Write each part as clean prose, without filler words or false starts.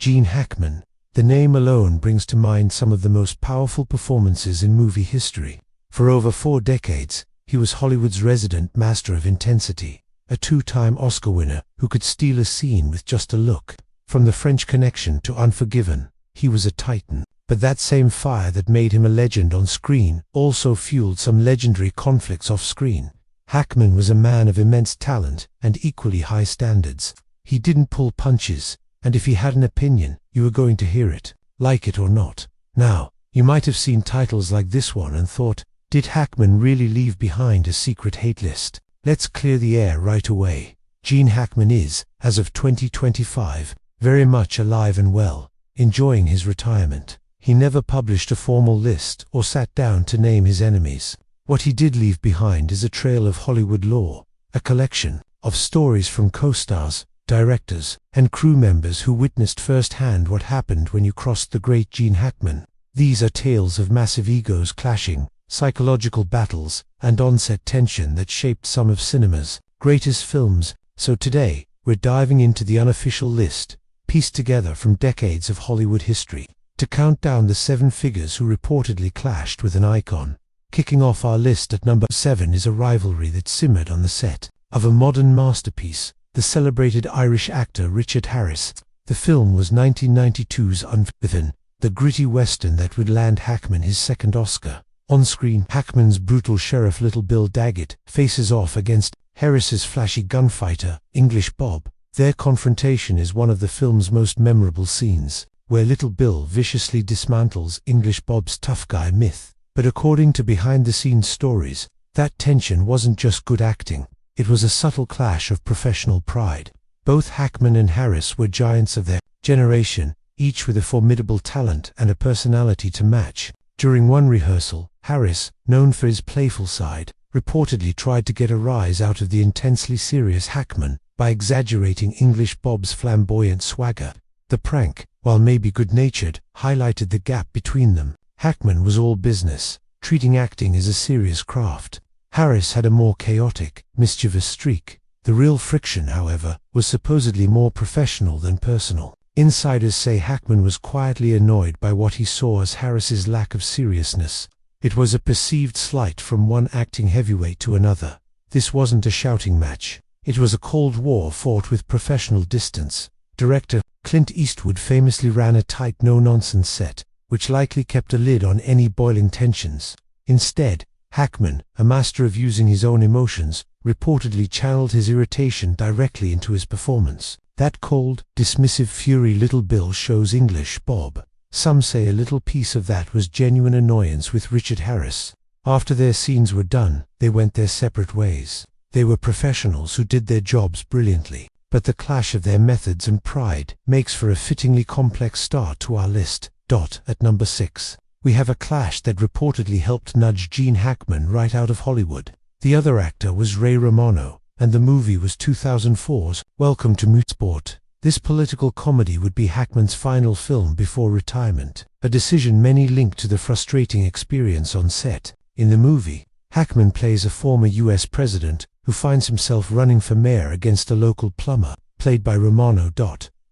Gene Hackman. The name alone brings to mind some of the most powerful performances in movie history. For over 4 decades, he was Hollywood's resident master of intensity, a 2-time Oscar winner who could steal a scene with just a look. From The French Connection to Unforgiven, he was a titan. But that same fire that made him a legend on screen also fueled some legendary conflicts off-screen. Hackman was a man of immense talent and equally high standards. He didn't pull punches, and if he had an opinion, you were going to hear it, like it or not. Now, you might have seen titles like this one and thought, did Hackman really leave behind a secret hate list? Let's clear the air right away. Gene Hackman is, as of 2025, very much alive and well, enjoying his retirement. He never published a formal list or sat down to name his enemies. What he did leave behind is a trail of Hollywood lore, a collection of stories from co-stars, directors, and crew members who witnessed firsthand what happened when you crossed the great Gene Hackman. These are tales of massive egos clashing, psychological battles, and on-set tension that shaped some of cinema's greatest films. So today, we're diving into the unofficial list, pieced together from decades of Hollywood history, to count down the 7 figures who reportedly clashed with an icon. Kicking off our list at number 7 is a rivalry that simmered on the set of a modern masterpiece, the celebrated Irish actor Richard Harris. The film was 1992's Unforgiven, the gritty western that would land Hackman his 2nd Oscar. On screen, Hackman's brutal sheriff Little Bill Daggett faces off against Harris's flashy gunfighter, English Bob. Their confrontation is one of the film's most memorable scenes, where Little Bill viciously dismantles English Bob's tough guy myth. But according to behind-the-scenes stories, that tension wasn't just good acting, it was a subtle clash of professional pride. Both Hackman and Harris were giants of their generation, each with a formidable talent and a personality to match. During one rehearsal, Harris, known for his playful side, reportedly tried to get a rise out of the intensely serious Hackman by exaggerating English Bob's flamboyant swagger. The prank, while maybe good-natured, highlighted the gap between them. Hackman was all business, treating acting as a serious craft. Harris had a more chaotic, mischievous streak. The real friction, however, was supposedly more professional than personal. Insiders say Hackman was quietly annoyed by what he saw as Harris's lack of seriousness. It was a perceived slight from one acting heavyweight to another. This wasn't a shouting match. It was a cold war fought with professional distance. Director Clint Eastwood famously ran a tight no-nonsense set, which likely kept a lid on any boiling tensions. Instead, Hackman, a master of using his own emotions, reportedly channeled his irritation directly into his performance. That cold, dismissive fury Little Bill shows English Bob. Some say a little piece of that was genuine annoyance with Richard Harris. After their scenes were done, they went their separate ways. They were professionals who did their jobs brilliantly, but the clash of their methods and pride makes for a fittingly complex start to our list. At number 6, we have a clash that reportedly helped nudge Gene Hackman right out of Hollywood. The other actor was Ray Romano, and the movie was 2004's Welcome to Motorsport. This political comedy would be Hackman's final film before retirement, a decision many link to the frustrating experience on set. In the movie, Hackman plays a former US president who finds himself running for mayor against a local plumber, played by Romano.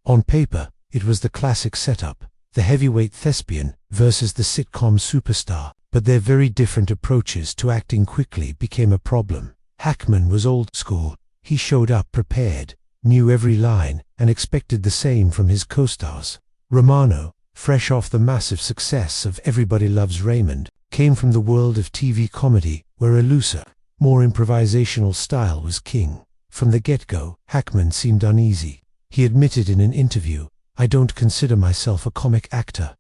On paper, it was the classic setup, the heavyweight thespian versus the sitcom superstar, but their very different approaches to acting quickly became a problem. Hackman was old school. He showed up prepared, knew every line, and expected the same from his co-stars. Romano, fresh off the massive success of Everybody Loves Raymond, came from the world of TV comedy, where a looser, more improvisational style was king. From the get-go, Hackman seemed uneasy. He admitted in an interview, "I don't consider myself a comic actor.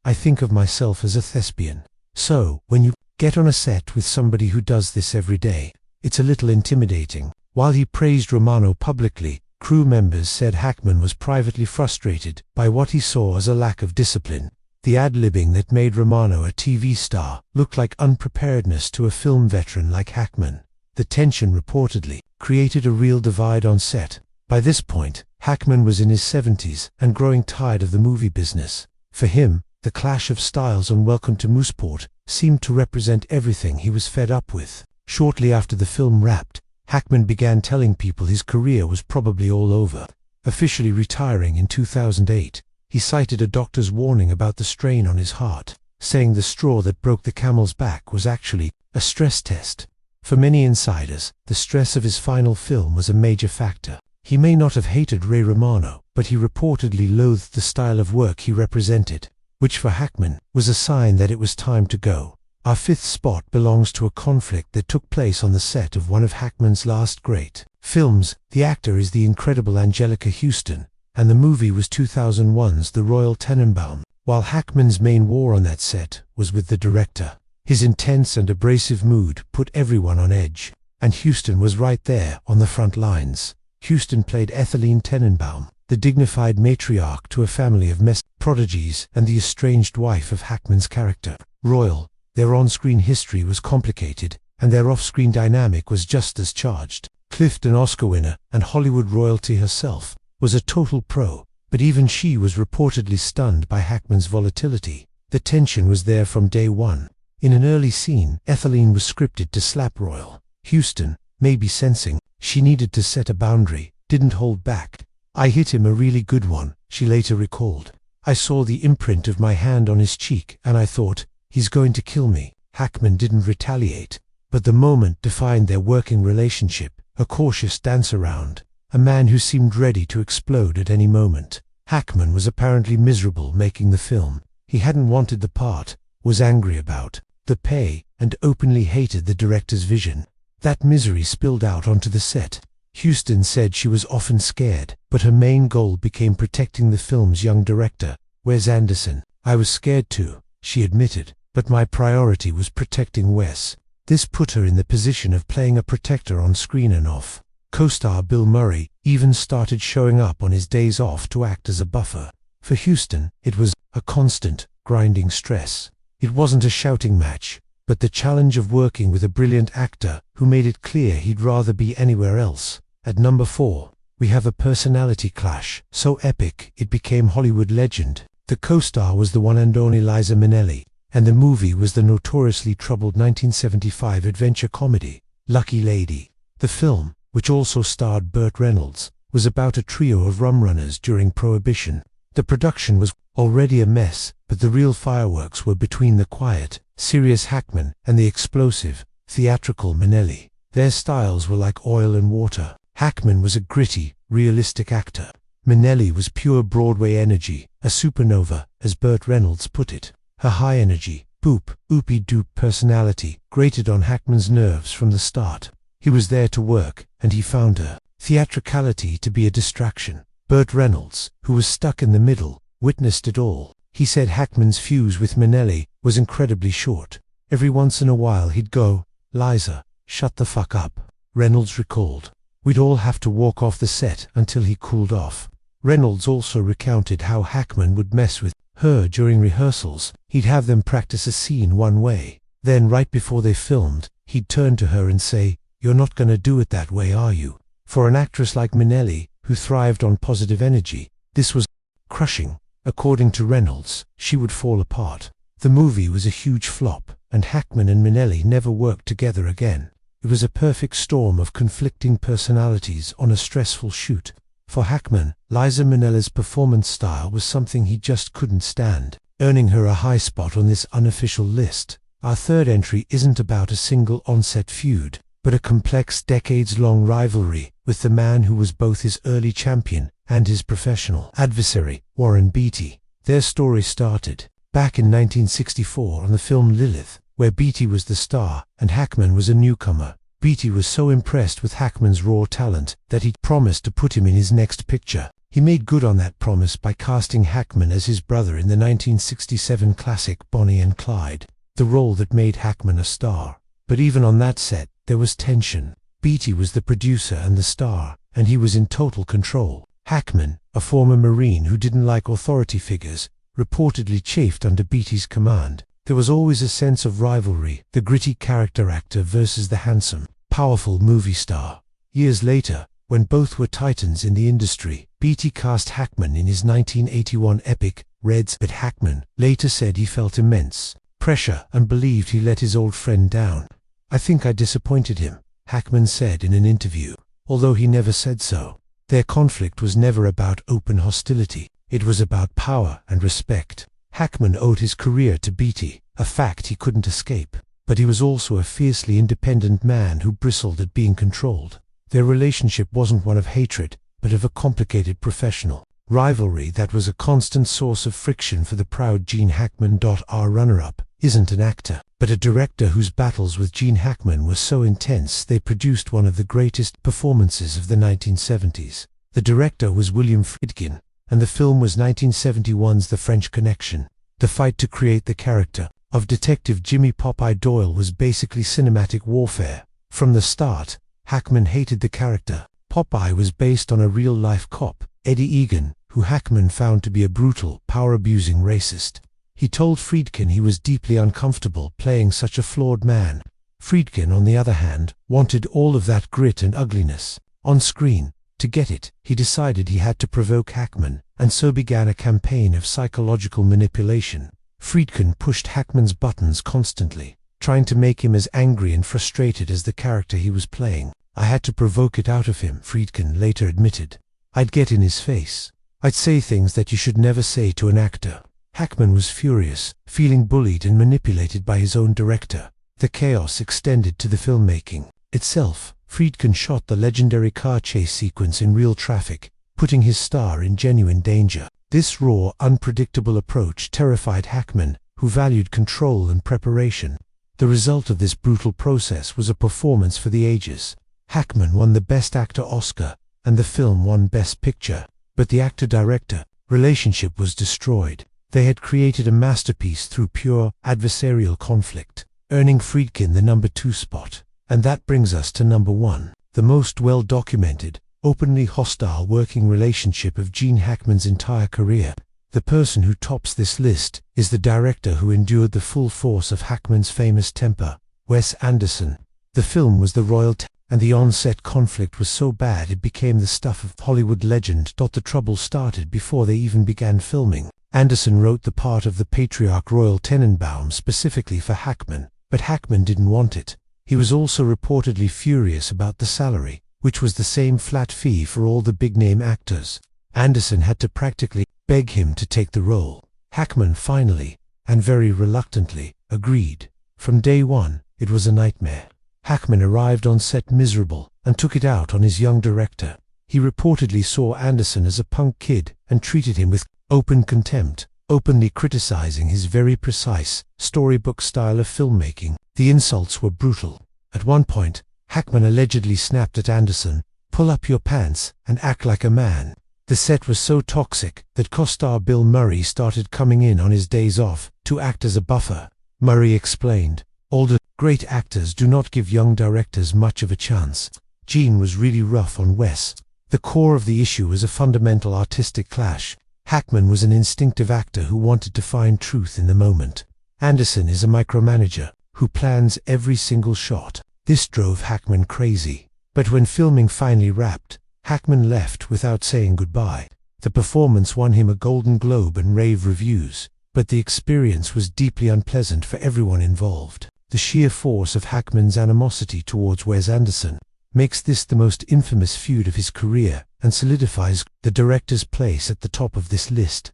I think of myself as a thespian." So, when you get on a set with somebody who does this every day, it's a little intimidating. While he praised Romano publicly, crew members said Hackman was privately frustrated by what he saw as a lack of discipline. The ad-libbing that made Romano a TV star looked like unpreparedness to a film veteran like Hackman. The tension reportedly created a real divide on set. By this point, Hackman was in his 70s and growing tired of the movie business. For him, the clash of styles on Welcome to Motorsport seemed to represent everything he was fed up with. Shortly after the film wrapped, Hackman began telling people his career was probably all over. Officially retiring in 2008, he cited a doctor's warning about the strain on his heart, saying the straw that broke the camel's back was actually a stress test. For many insiders, the stress of his final film was a major factor. He may not have hated Ray Romano, but he reportedly loathed the style of work he represented, which for Hackman was a sign that it was time to go. Our fifth spot belongs to a conflict that took place on the set of one of Hackman's last great films. The actor is the incredible Angelica Houston, and the movie was 2001's The Royal Tenenbaum. While Hackman's main war on that set was with the director, his intense and abrasive mood put everyone on edge, and Houston was right there on the front lines. Houston played Ethelene Tenenbaum, the dignified matriarch to a family of prodigies and the estranged wife of Hackman's character, Royal. Their on-screen history was complicated, and their off-screen dynamic was just as charged. Clifton Oscar winner and Hollywood royalty herself was a total pro, but even she was reportedly stunned by Hackman's volatility. The tension was there from day one. In an early scene, Ethelene was scripted to slap Royal. Houston, maybe sensing she needed to set a boundary, didn't hold back. "I hit him a really good one," she later recalled. "I saw the imprint of my hand on his cheek and I thought, he's going to kill me." Hackman didn't retaliate, but the moment defined their working relationship, a cautious dance around, a man who seemed ready to explode at any moment. Hackman was apparently miserable making the film. He hadn't wanted the part, was angry about the pay, and openly hated the director's vision. That misery spilled out onto the set. Houston said she was often scared, but her main goal became protecting the film's young director, Wes Anderson. "I was scared too," she admitted, "but my priority was protecting Wes." This put her in the position of playing a protector on screen and off. Co-star Bill Murray even started showing up on his days off to act as a buffer. For Houston, it was a constant, grinding stress. It wasn't a shouting match, but the challenge of working with a brilliant actor who made it clear he'd rather be anywhere else. At number 4, we have a personality clash so epic it became Hollywood legend. The co-star was the one and only Liza Minnelli, and the movie was the notoriously troubled 1975 adventure comedy, Lucky Lady. The film, which also starred Burt Reynolds, was about a trio of rum runners during Prohibition. The production was already a mess, but the real fireworks were between the quiet, serious Hackman and the explosive, theatrical Minnelli. Their styles were like oil and water. Hackman was a gritty, realistic actor. Minnelli was pure Broadway energy, a supernova, as Burt Reynolds put it. Her high-energy, boop, oopy-doop personality grated on Hackman's nerves from the start. He was there to work, and he found her theatricality to be a distraction. Burt Reynolds, who was stuck in the middle, witnessed it all. He said Hackman's fuse with Minnelli was incredibly short. Every once in a while he'd go, "Liza, shut the fuck up." Reynolds recalled, "We'd all have to walk off the set until he cooled off." Reynolds also recounted how Hackman would mess with her during rehearsals. He'd have them practice a scene one way. Then right before they filmed, he'd turn to her and say, "You're not gonna do it that way, are you?" For an actress like Minnelli, who thrived on positive energy, this was crushing. According to Reynolds, she would fall apart. The movie was a huge flop, and Hackman and Minnelli never worked together again. It was a perfect storm of conflicting personalities on a stressful shoot. For Hackman, Liza Minnelli's performance style was something he just couldn't stand, earning her a high spot on this unofficial list. Our third entry isn't about a single on-set feud, but a complex decades-long rivalry with the man who was both his early champion and his professional adversary, Warren Beatty. Their story started back in 1964 on the film Lilith, where Beatty was the star and Hackman was a newcomer. Beatty was so impressed with Hackman's raw talent that he promised to put him in his next picture. He made good on that promise by casting Hackman as his brother in the 1967 classic Bonnie and Clyde, the role that made Hackman a star. But even on that set, there was tension. Beatty was the producer and the star, and he was in total control. Hackman, a former Marine who didn't like authority figures, reportedly chafed under Beatty's command. There was always a sense of rivalry, the gritty character actor versus the handsome, powerful movie star. Years later, when both were titans in the industry, Beatty cast Hackman in his 1981 epic, Reds, but Hackman later said he felt immense pressure and believed he let his old friend down. "I think I disappointed him," Hackman said in an interview, although he never said so. Their conflict was never about open hostility. It was about power and respect. Hackman owed his career to Beatty, a fact he couldn't escape. But he was also a fiercely independent man who bristled at being controlled. Their relationship wasn't one of hatred, but of a complicated professional rivalry that was a constant source of friction for the proud Gene Hackman. Our runner-up isn't an actor, but a director whose battles with Gene Hackman were so intense they produced one of the greatest performances of the 1970s. The director was William Friedkin, and the film was 1971's The French Connection. The fight to create the character of Detective Jimmy Popeye Doyle was basically cinematic warfare. From the start, Hackman hated the character. Popeye was based on a real-life cop, Eddie Egan, who Hackman found to be a brutal, power-abusing racist. He told Friedkin he was deeply uncomfortable playing such a flawed man. Friedkin, on the other hand, wanted all of that grit and ugliness on screen. To get it, he decided he had to provoke Hackman, and so began a campaign of psychological manipulation. Friedkin pushed Hackman's buttons constantly, trying to make him as angry and frustrated as the character he was playing. "I had to provoke it out of him," Friedkin later admitted. "I'd get in his face. I'd say things that you should never say to an actor." Hackman was furious, feeling bullied and manipulated by his own director. The chaos extended to the filmmaking itself. Friedkin shot the legendary car chase sequence in real traffic, putting his star in genuine danger. This raw, unpredictable approach terrified Hackman, who valued control and preparation. The result of this brutal process was a performance for the ages. Hackman won the Best Actor Oscar, and the film won Best Picture. But the actor-director relationship was destroyed. They had created a masterpiece through pure, adversarial conflict, earning Friedkin the number 2 spot. And that brings us to number 1, the most well-documented, openly hostile working relationship of Gene Hackman's entire career. The person who tops this list is the director who endured the full force of Hackman's famous temper, Wes Anderson. The film was the royal and the on-set conflict was so bad it became the stuff of Hollywood legend. The trouble started before they even began filming. Anderson wrote the part of the patriarch Royal Tenenbaum specifically for Hackman, but Hackman didn't want it. He was also reportedly furious about the salary, which was the same flat fee for all the big-name actors. Anderson had to practically beg him to take the role. Hackman finally, and very reluctantly, agreed. From day one, it was a nightmare. Hackman arrived on set miserable and took it out on his young director. He reportedly saw Anderson as a punk kid and treated him with open contempt, openly criticizing his very precise, storybook style of filmmaking. The insults were brutal. At one point, Hackman allegedly snapped at Anderson, "Pull up your pants and act like a man." The set was so toxic that co-star Bill Murray started coming in on his days off to act as a buffer. Murray explained, "Older, great actors do not give young directors much of a chance." Gene was really rough on Wes. The core of the issue was a fundamental artistic clash. Hackman was an instinctive actor who wanted to find truth in the moment. Anderson is a micromanager who plans every single shot. This drove Hackman crazy. But when filming finally wrapped, Hackman left without saying goodbye. The performance won him a Golden Globe and rave reviews, but the experience was deeply unpleasant for everyone involved. The sheer force of Hackman's animosity towards Wes Anderson makes this the most infamous feud of his career and solidifies the director's place at the top of this list.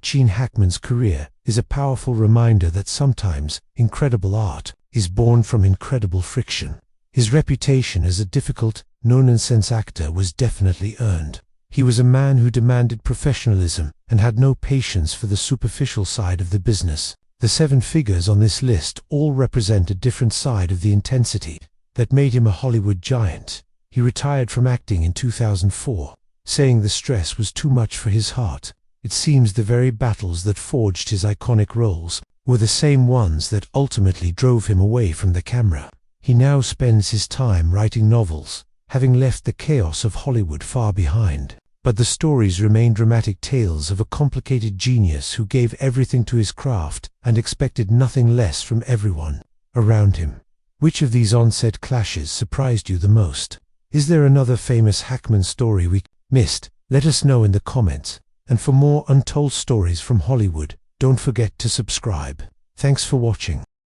Gene Hackman's career is a powerful reminder that sometimes incredible art is born from incredible friction. His reputation as a difficult, no-nonsense actor was definitely earned. He was a man who demanded professionalism and had no patience for the superficial side of the business. The 7 figures on this list all represent a different side of the intensity that made him a Hollywood giant. He retired from acting in 2004, saying the stress was too much for his heart. It seems the very battles that forged his iconic roles were the same ones that ultimately drove him away from the camera. He now spends his time writing novels, having left the chaos of Hollywood far behind. But the stories remain dramatic tales of a complicated genius who gave everything to his craft and expected nothing less from everyone around him. Which of these on-set clashes surprised you the most? Is there another famous Hackman story we missed? Let us know in the comments. And for more untold stories from Hollywood, don't forget to subscribe. Thanks for watching.